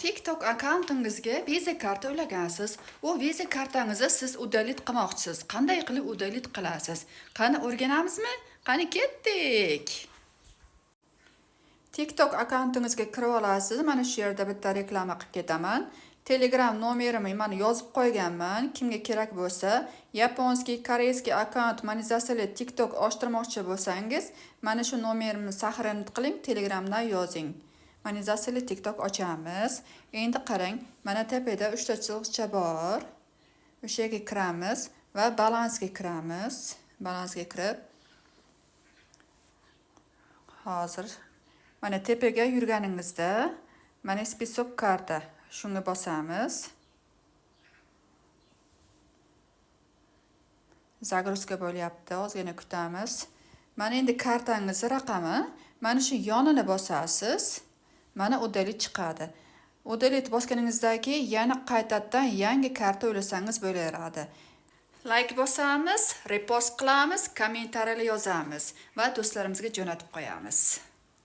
TikTok akkauntingizga Visa karta ulagansiz. U Visa kartangizni siz uddalit qilmoqchisiz. Qanday qilib uddalit qilasiz? Qani o'rganamizmi? Qani ketdik. TikTok akkauntingizga kirib olasiz. Mana shu yerda bitta reklama qilib ketaman. Telegram nomerimni mana yozib qo'yganman. Kimga kerak bo'lsa, yaponskiy, koreyskiy akkaunt monetizasiyali TikTok ochtirmoqchi bo'lsangiz, mana shu nomerimni saqlanib qiling, Telegramdan yozing. Monetizasiyali TikTok ochamiz. Endi qarang, mana tepada 3 ta chiziqcha bor. O'sha yerga kiramiz va balansga kiramiz. Balansga kirib, hozir mana tepaga yurganingizda mana spisok karta, shunga bosamiz. Zagruzka bo'lyapti, ozgina kutamiz. Mana endi kartangiz raqami, mana shu yonini bosasiz. Mana uddalit chiqadi. Uddalit bosganingizdagi keyin yana qaytadan yangi karta ulasangiz bo'laveradi. Like bosamiz, repost qilamiz, kommentariyalar yozamiz va do'stlarimizga jo'natib qo'yamiz.